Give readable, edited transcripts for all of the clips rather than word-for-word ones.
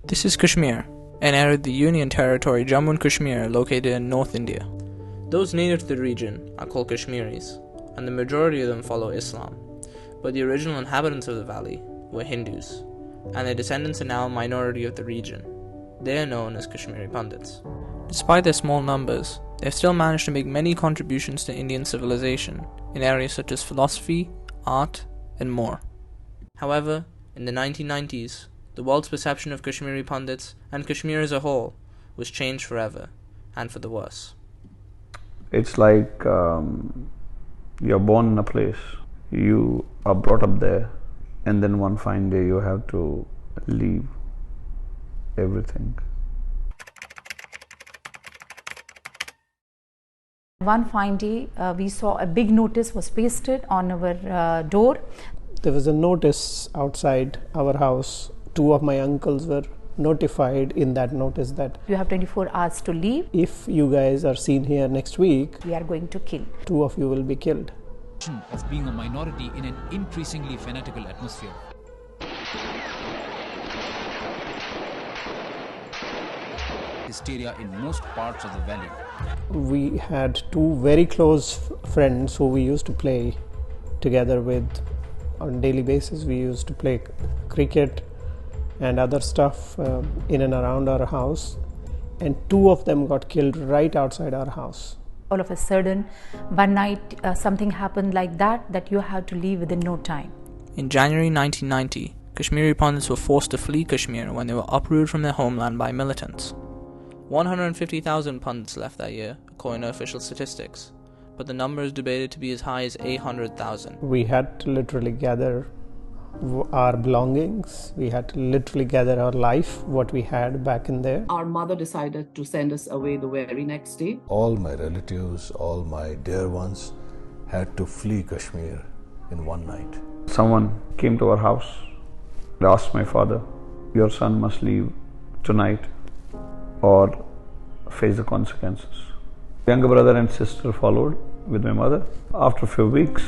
This is Kashmir, an area of the Union Territory Jammu and Kashmir located in North India. Those native to the region are called Kashmiris, and the majority of them follow Islam, but the original inhabitants of the valley were Hindus, and their descendants are now a minority of the region. They are known as Kashmiri Pandits. Despite their small numbers, they have still managed to make many contributions to Indian civilization in areas such as philosophy, art, and more. However, in the 1990s, the world's perception of Kashmiri Pandits and Kashmir as a whole was changed forever, and for the worse. It's like you're born in a place, you are brought up there, and then one fine day you have to leave everything. One fine day, we saw a big notice was pasted on our door. There was a notice outside our house. Two of my uncles were notified in that notice that you have 24 hours to leave. If you guys are seen here next week, we are going to kill. Two of you will be killed. Of being a minority in an increasingly fanatical atmosphere. Hysteria in most parts of the valley. We had two very close friends who we used to play together with on a daily basis. We used to play cricket and other stuff in and around our house, and two of them got killed right outside our house. All of a sudden, one night something happened like that you had to leave within no time. In January 1990, Kashmiri Pandits were forced to flee Kashmir when they were uprooted from their homeland by militants. 150,000 Pandits left that year, according to official statistics, but the number is debated to be as high as 800,000. We had to literally gather our belongings, we had to literally gather our life, what we had back in there. Our mother decided to send us away the very next day. All my relatives, all my dear ones had to flee Kashmir in one night. Someone came to our house, asked my father, "Your son must leave tonight or face the consequences." Younger brother and sister followed with my mother. After a few weeks,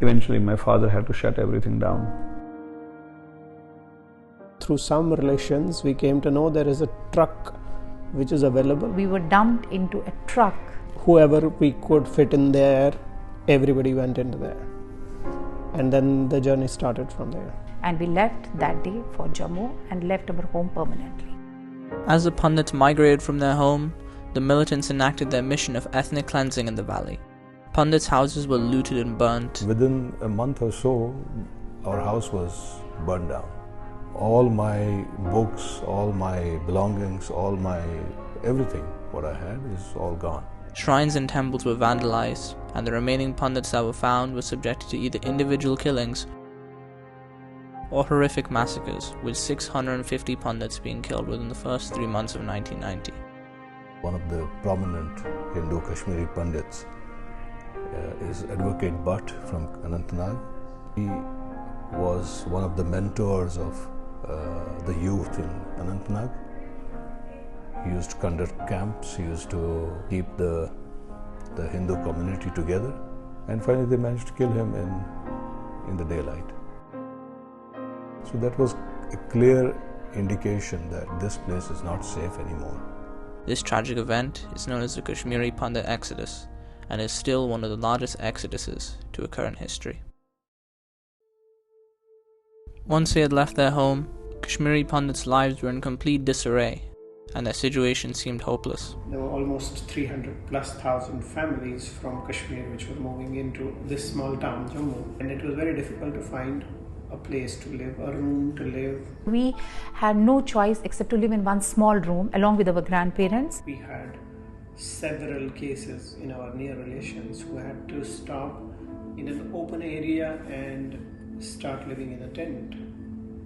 eventually my father had to shut everything down. Through some relations, we came to know there is a truck which is available. We were dumped into a truck. Whoever we could fit in there, everybody went into there. And then the journey started from there. And we left that day for Jammu and left our home permanently. As the Pandits migrated from their home, the militants enacted their mission of ethnic cleansing in the valley. Pandits' houses were looted and burnt. Within a month or so, our house was burned down. All my books, all my belongings, all my everything, what I had is all gone. Shrines and temples were vandalized, and the remaining Pandits that were found were subjected to either individual killings or horrific massacres, with 650 Pandits being killed within the first 3 months of 1990. One of the prominent Hindu Kashmiri Pandits is Advocate Bhatt from Anantnag. He was one of the mentors of the youth in Anantnag. He used to conduct camps, he used to keep the Hindu community together, and finally they managed to kill him in the daylight. So that was a clear indication that this place is not safe anymore. This tragic event is known as the Kashmiri Pandit Exodus, and is still one of the largest exoduses to occur in history. Once they had left their home, Kashmiri Pandits' lives were in complete disarray, and their situation seemed hopeless. There were almost 300,000+ families from Kashmir which were moving into this small town, Jammu, and it was very difficult to find a place to live, a room to live. We had no choice except to live in one small room along with our grandparents. We had several cases in our near relations who had to stop in an open area and start living in a tent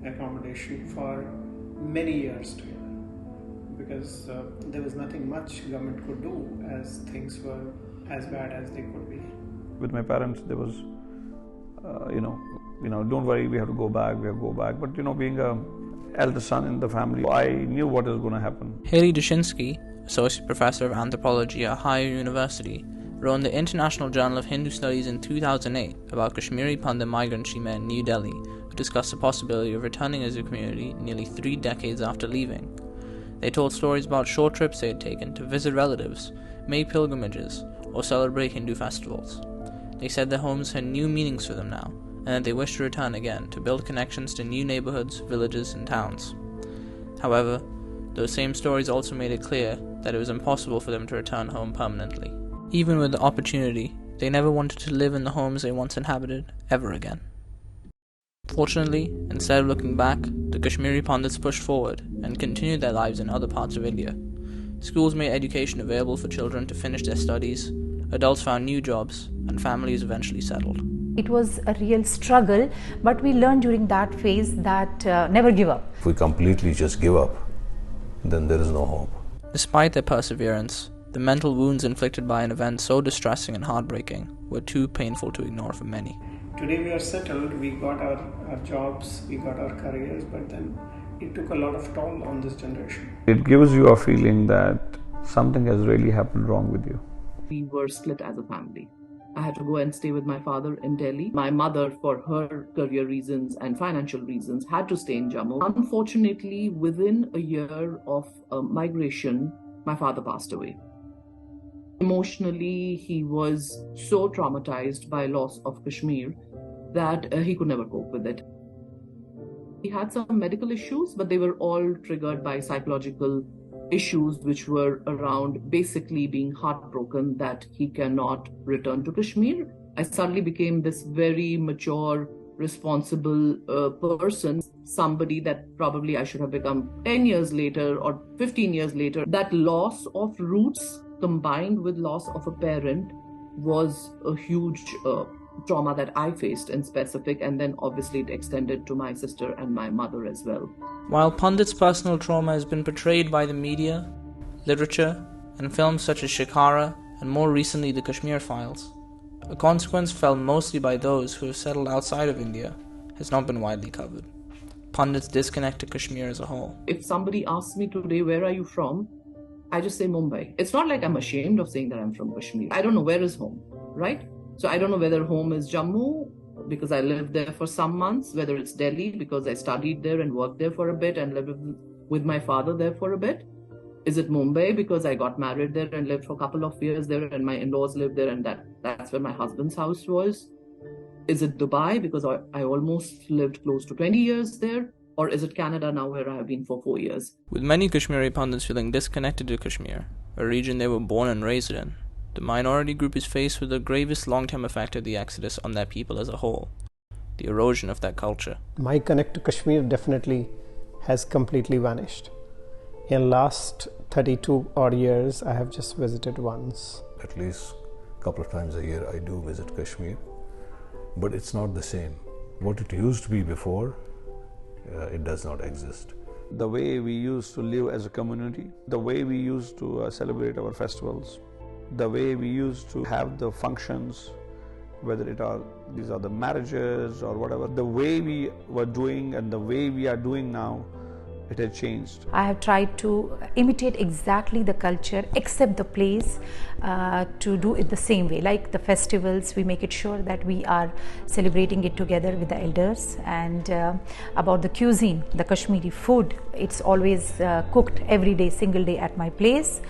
accommodation for many years together, because there was nothing much government could do as things were as bad as they could be. With my parents, there was, don't worry, we have to go back. But, being an eldest son in the family, I knew what was going to happen. Duschinski, Associate Professor of Anthropology at Higher University, wrote in the International Journal of Hindu Studies in 2008 about Kashmiri Pandit migrants she met in New Delhi who discussed the possibility of returning as a community nearly 3 decades after leaving. They told stories about short trips they had taken to visit relatives, make pilgrimages, or celebrate Hindu festivals. They said their homes had new meanings for them now, and that they wished to return again to build connections to new neighborhoods, villages, and towns. However, those same stories also made it clear that it was impossible for them to return home permanently. Even with the opportunity, they never wanted to live in the homes they once inhabited ever again. Fortunately, instead of looking back, the Kashmiri Pandits pushed forward and continued their lives in other parts of India. Schools made education available for children to finish their studies, adults found new jobs, and families eventually settled. It was a real struggle, but we learned during that phase that never give up. If we completely just give up, then there is no hope. Despite their perseverance, the mental wounds inflicted by an event so distressing and heartbreaking were too painful to ignore for many. Today we are settled, we got our jobs, we got our careers, but then it took a lot of toll on this generation. It gives you a feeling that something has really happened wrong with you. We were split as a family. I had to go and stay with my father in Delhi. My mother, for her career reasons and financial reasons, had to stay in Jammu. Unfortunately, within a year of migration, my father passed away. Emotionally, he was so traumatized by loss of Kashmir that he could never cope with it. He had some medical issues, but they were all triggered by psychological issues which were around basically being heartbroken that he cannot return to Kashmir. I suddenly became this very mature, responsible person, somebody that probably I should have become 10 years later or 15 years later. That loss of roots combined with loss of a parent was a huge trauma that I faced in specific, and then obviously it extended to my sister and my mother as well. While Pandit's personal trauma has been portrayed by the media, literature, and films such as Shikara and more recently the Kashmir Files, a consequence felt mostly by those who have settled outside of India has not been widely covered. Pandits disconnect to Kashmir as a whole. If somebody asks me today, where are you from? I just say Mumbai. It's not like I'm ashamed of saying that I'm from Kashmir. I don't know where is home, right? So I don't know whether home is Jammu because I lived there for some months, whether it's Delhi because I studied there and worked there for a bit and lived with my father there for a bit. Is it Mumbai because I got married there and lived for a couple of years there and my in-laws lived there and that's where my husband's house was? Is it Dubai because I almost lived close to 20 years there? Or is it Canada now where I have been for 4 years? With many Kashmiri Pandits feeling disconnected to Kashmir, a region they were born and raised in, the minority group is faced with the gravest long-term effect of the exodus on their people as a whole, the erosion of that culture. My connect to Kashmir definitely has completely vanished. In last 32 odd years, I have just visited once. At least a couple of times a year I do visit Kashmir, but it's not the same. What it used to be before, it does not exist. The way we used to live as a community, the way we used to celebrate our festivals, the way we used to have the functions, whether these are the marriages or whatever, the way we were doing and the way we are doing now, it has changed. I have tried to imitate exactly the culture except the place to do it the same way. Like the festivals, we make it sure that we are celebrating it together with the elders. And about the cuisine, the Kashmiri food, it's always cooked every day, single day at my place.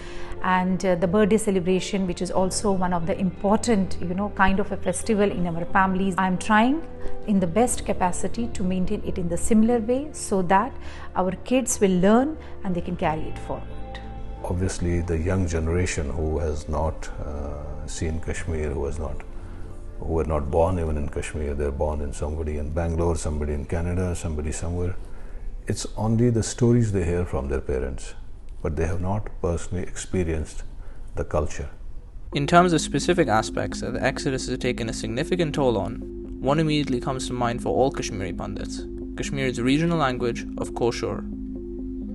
And the birthday celebration, which is also one of the important, kind of a festival in our families. I'm trying in the best capacity to maintain it in the similar way so that our kids will learn and they can carry it forward. Obviously, the young generation who has not seen Kashmir, who were not born even in Kashmir, they're born in somebody in Bangalore, somebody in Canada, somebody somewhere. It's only the stories they hear from their parents, but they have not personally experienced the culture. In terms of specific aspects that the exodus has taken a significant toll on, one immediately comes to mind for all Kashmiri Pandits: Kashmir's regional language of Koshur.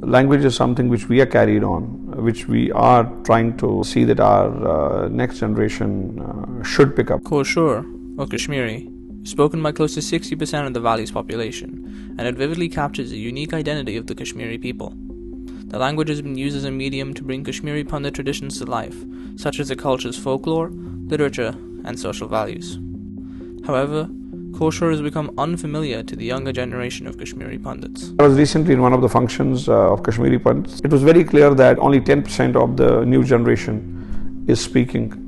Language is something which we are carried on, which we are trying to see that our next generation should pick up. Koshur, or Kashmiri, is spoken by close to 60% of the valley's population, and it vividly captures the unique identity of the Kashmiri people. The language has been used as a medium to bring Kashmiri Pandit traditions to life, such as the culture's folklore, literature, and social values. However, kosher has become unfamiliar to the younger generation of Kashmiri Pandits. I was recently in one of the functions of Kashmiri Pandits. It was very clear that only 10% of the new generation is speaking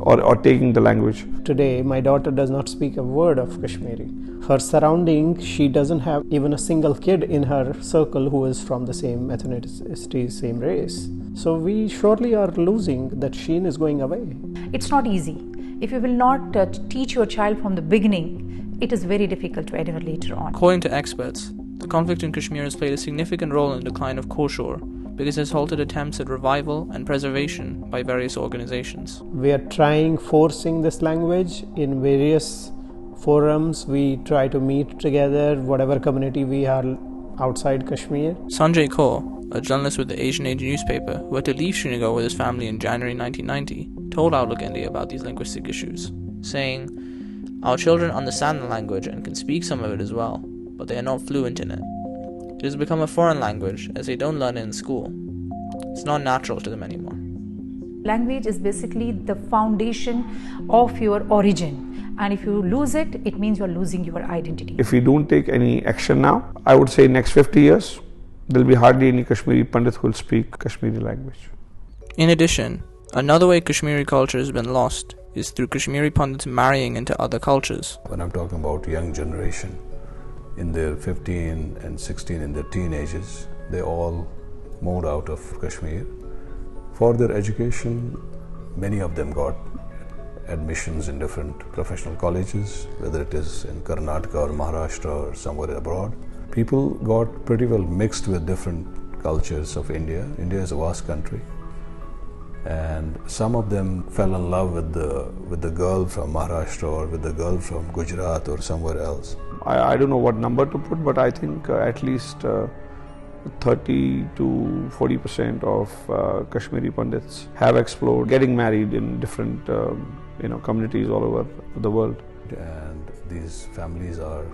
or taking the language. Today, my daughter does not speak a word of Kashmiri. Her surrounding, she doesn't have even a single kid in her circle who is from the same ethnicity, same race. So we surely are losing. That sheen is going away. It's not easy. If you will not teach your child from the beginning, it is very difficult to adhere later on. According to experts, the conflict in Kashmir has played a significant role in the decline of kosher because it has halted attempts at revival and preservation by various organizations. We are forcing this language in various forums. We try to meet together, whatever community we are outside Kashmir. Sanjay Kaur, a journalist with the Asian Age newspaper who had to leave Srinagar with his family in January 1990, told Outlook India about these linguistic issues, saying, "Our children understand the language and can speak some of it as well, but they are not fluent in it. It has become a foreign language as they don't learn it in school. It's not natural to them anymore." Language is basically the foundation of your origin. And if you lose it, it means you're losing your identity. If we don't take any action now, I would say next 50 years, there'll be hardly any Kashmiri Pandit who will speak Kashmiri language. In addition, another way Kashmiri culture has been lost is through Kashmiri Pandits marrying into other cultures. When I'm talking about young generation, in their 15 and 16, in their teenagers, they all moved out of Kashmir. For their education, many of them got admissions in different professional colleges, whether it is in Karnataka or Maharashtra or somewhere abroad. People got pretty well mixed with different cultures of India. India is a vast country, and some of them fell in love with the girl from Maharashtra or with the girl from Gujarat or somewhere else. I don't know what number to put, but I think at least 30 to 40% of Kashmiri Pandits have explored getting married in different communities all over the world. And these families are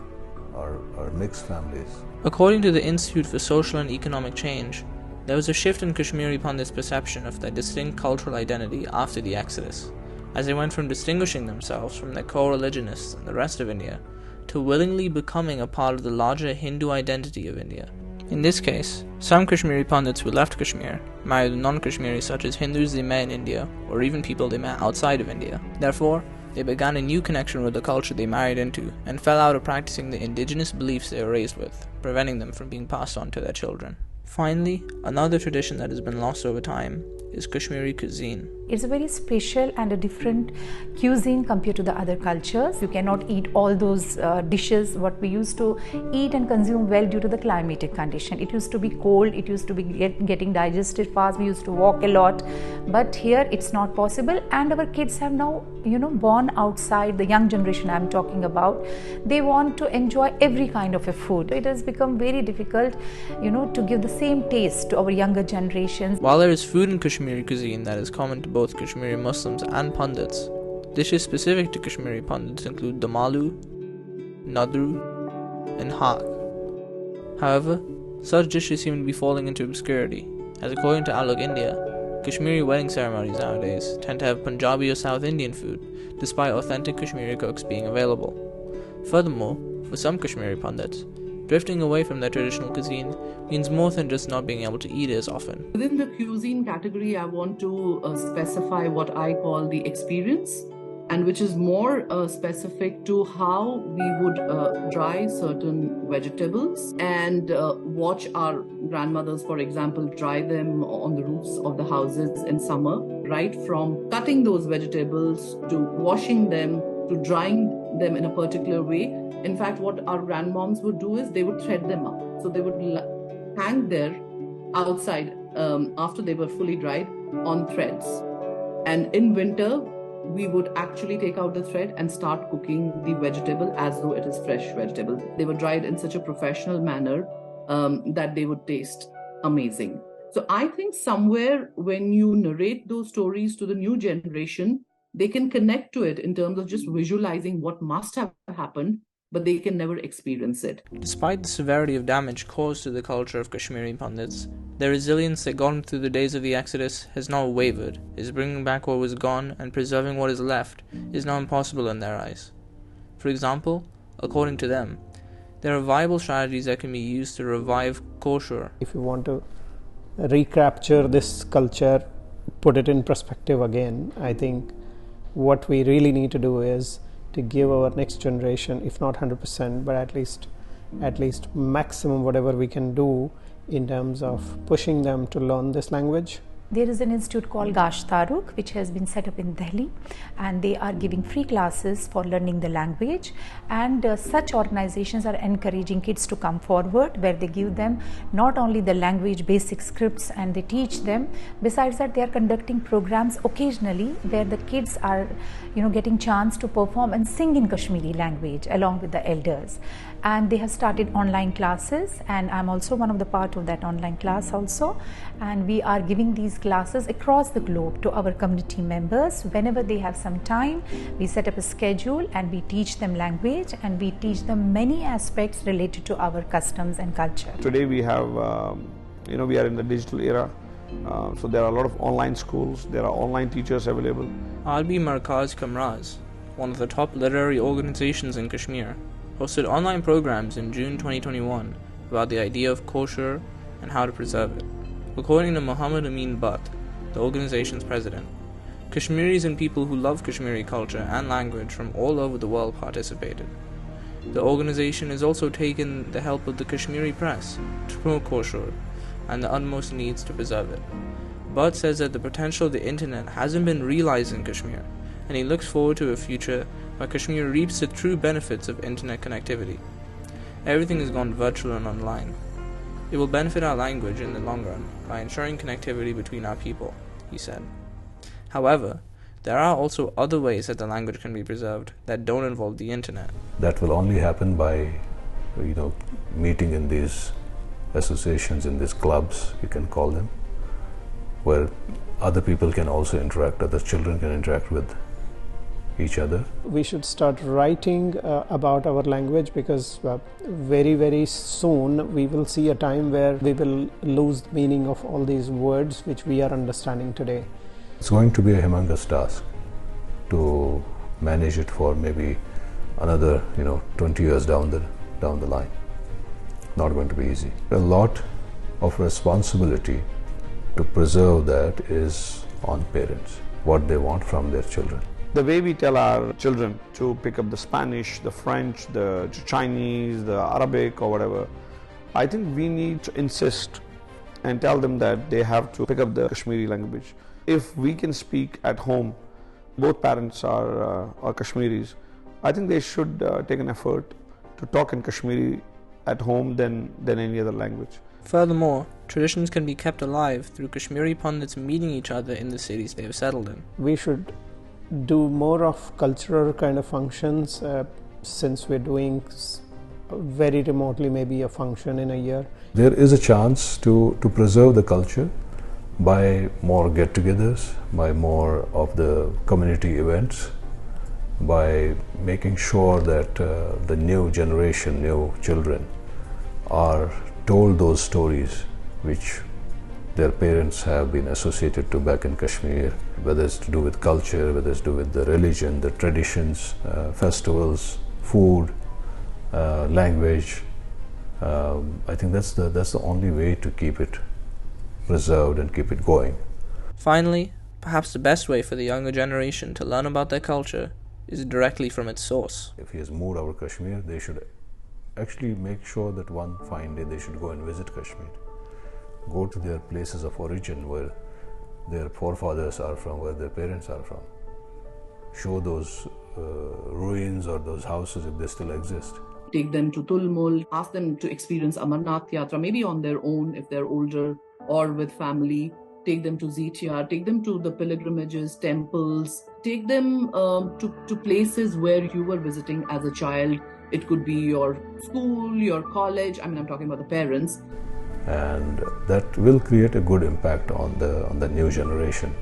mixed families. According to the Institute for Social and Economic Change, there was a shift in Kashmiri Pandits' perception of their distinct cultural identity after the Exodus, as they went from distinguishing themselves from their co-religionists and the rest of India to willingly becoming a part of the larger Hindu identity of India. In this case, some Kashmiri Pandits who left Kashmir married non-Kashmiris such as Hindus they met in India or even people they met outside of India. Therefore, they began a new connection with the culture they married into and fell out of practicing the indigenous beliefs they were raised with, preventing them from being passed on to their children. Finally, another tradition that has been lost over time is Kashmiri cuisine. It's a very special and a different cuisine compared to the other cultures. You cannot eat all those dishes what we used to eat and consume well due to the climatic condition. It used to be cold, it used to be getting digested fast, we used to walk a lot, but here it's not possible, and our kids have now born outside. The young generation I'm talking about, they want to enjoy every kind of a food. It has become very difficult to give the same taste to our younger generations. While there is food in Kashmiri cuisine that is common to both Kashmiri Muslims and Pandits, dishes specific to Kashmiri Pandits include damalu, nadru, and haq. However, such dishes seem to be falling into obscurity, as according to Outlook India, Kashmiri wedding ceremonies nowadays tend to have Punjabi or South Indian food, despite authentic Kashmiri cooks being available. Furthermore, for some Kashmiri Pandits, drifting away from their traditional cuisine means more than just not being able to eat it as often. Within the cuisine category, I want to specify what I call the experience, and which is more specific to how we would dry certain vegetables and watch our grandmothers, for example, dry them on the roofs of the houses in summer, right from cutting those vegetables to washing them to drying them in a particular way. In fact, what our grandmoms would do is they would thread them up. So they would hang there outside after they were fully dried on threads. And in winter, we would actually take out the thread and start cooking the vegetable as though it is fresh vegetable. They were dried in such a professional manner that they would taste amazing. So I think somewhere when you narrate those stories to the new generation, they can connect to it in terms of just visualizing what must have happened, but they can never experience it. Despite the severity of damage caused to the culture of Kashmiri Pandits, their resilience that got them through the days of the Exodus has not wavered, is bringing back what was gone and preserving what is left is now impossible in their eyes. For example, According to them, there are viable strategies that can be used to revive kosher. If you want to recapture this culture, put it in perspective again, I think what we really need to do is to give our next generation, if not 100%, but at least maximum whatever we can do in terms of pushing them to learn this language. There is an institute called Gash Taruk which has been set up in Delhi, and they are giving free classes for learning the language, and such organizations are encouraging kids to come forward, where they give them not only the language basic scripts and they teach them. Besides that, they are conducting programs occasionally where the kids are getting chance to perform and sing in Kashmiri language along with the elders, and they have started online classes, and I'm also one of the part of that online class also, and we are giving these classes across the globe to our community members. Whenever they have some time, we set up a schedule and we teach them language, and we teach them many aspects related to our customs and culture. Today we have, we are in the digital era, so there are a lot of online schools, there are online teachers available. Arbi Markaz Kamraz, one of the top literary organizations in Kashmir, hosted online programs in June 2021 about the idea of kosher and how to preserve it. According to Muhammad Amin Butt, the organization's president, Kashmiris and people who love Kashmiri culture and language from all over the world participated. The organization has also taken the help of the Kashmiri press to promote kosher and the utmost needs to preserve it. Butt says that the potential of the internet hasn't been realized in Kashmir, and he looks forward to a future where Kashmir reaps the true benefits of internet connectivity. Everything has gone virtual and online. It will benefit our language in the long run by ensuring connectivity between our people, he said. However, there are also other ways that the language can be preserved that don't involve the internet. That will only happen by, meeting in these associations, in these clubs, you can call them, where other people can also interact, other children can interact with each other. We should start writing about our language, because very, very soon we will see a time where we will lose the meaning of all these words which we are understanding today. It's going to be a humongous task to manage it for maybe another 20 years down the line. Not going to be easy. A lot of responsibility to preserve that is on parents, what they want from their children. The way we tell our children to pick up the Spanish, the French, the Chinese, the Arabic or whatever, I think we need to insist and tell them that they have to pick up the Kashmiri language. If we can speak at home, both parents are Kashmiris, I think they should take an effort to talk in Kashmiri at home than any other language. Furthermore, traditions can be kept alive through Kashmiri Pandits meeting each other in the cities they have settled in. We should do more of cultural kind of functions, since we're doing very remotely maybe a function in a year. There is a chance to preserve the culture by more get-togethers, by more of the community events, by making sure that the new generation, new children are told those stories which their parents have been associated to back in Kashmir, whether it's to do with culture, whether it's to do with the religion, the traditions, festivals, food, language. I think that's the only way to keep it preserved and keep it going. Finally, perhaps the best way for the younger generation to learn about their culture is directly from its source. If he has moved over Kashmir, they should actually make sure that one fine day they should go and visit Kashmir. Go to their places of origin where their forefathers are from, where their parents are from. Show those ruins or those houses if they still exist. Take them to Tulmul, ask them to experience Amarnath Yatra, maybe on their own if they're older or with family. Take them to Zitya, take them to the pilgrimages, temples, take them to places where you were visiting as a child. It could be your school, your college, I'm talking about the parents. And that will create a good impact on the new generation,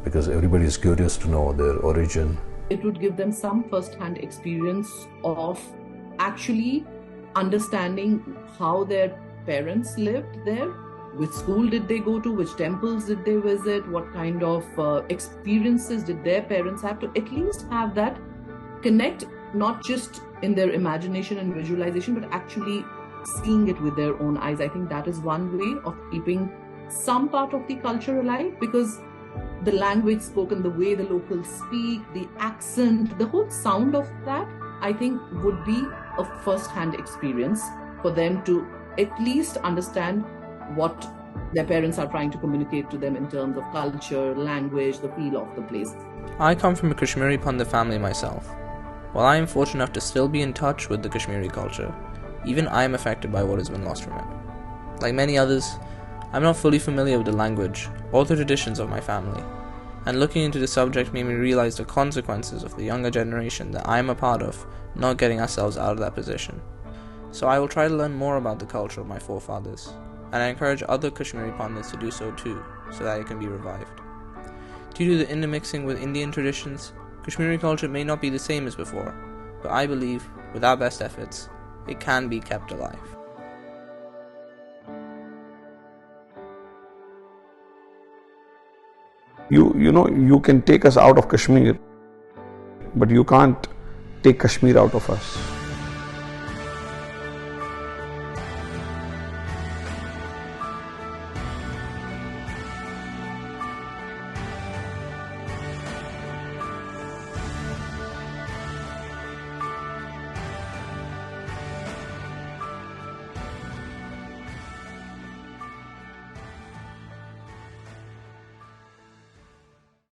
because everybody is curious to know their origin. It would give them some first-hand experience of actually understanding how their parents lived there, which school did they go to, which temples did they visit, what kind of experiences did their parents have, to at least have that connect not just in their imagination and visualization, but actually seeing it with their own eyes. I think that is one way of keeping some part of the culture alive, because the language spoken, the way the locals speak, the accent, the whole sound of that, I think would be a first-hand experience for them to at least understand what their parents are trying to communicate to them in terms of culture, language, the feel of the place. I come from a Kashmiri Pandit family myself. While I am fortunate enough to still be in touch with the Kashmiri culture, even I am affected by what has been lost from it. Like many others, I'm not fully familiar with the language or the traditions of my family, and looking into the subject made me realize the consequences of the younger generation that I am a part of not getting ourselves out of that position. So I will try to learn more about the culture of my forefathers, and I encourage other Kashmiri Pandits to do so too, so that it can be revived. Due to the intermixing with Indian traditions, Kashmiri culture may not be the same as before, but I believe, with our best efforts, it can be kept alive. You can take us out of Kashmir, but you can't take Kashmir out of us.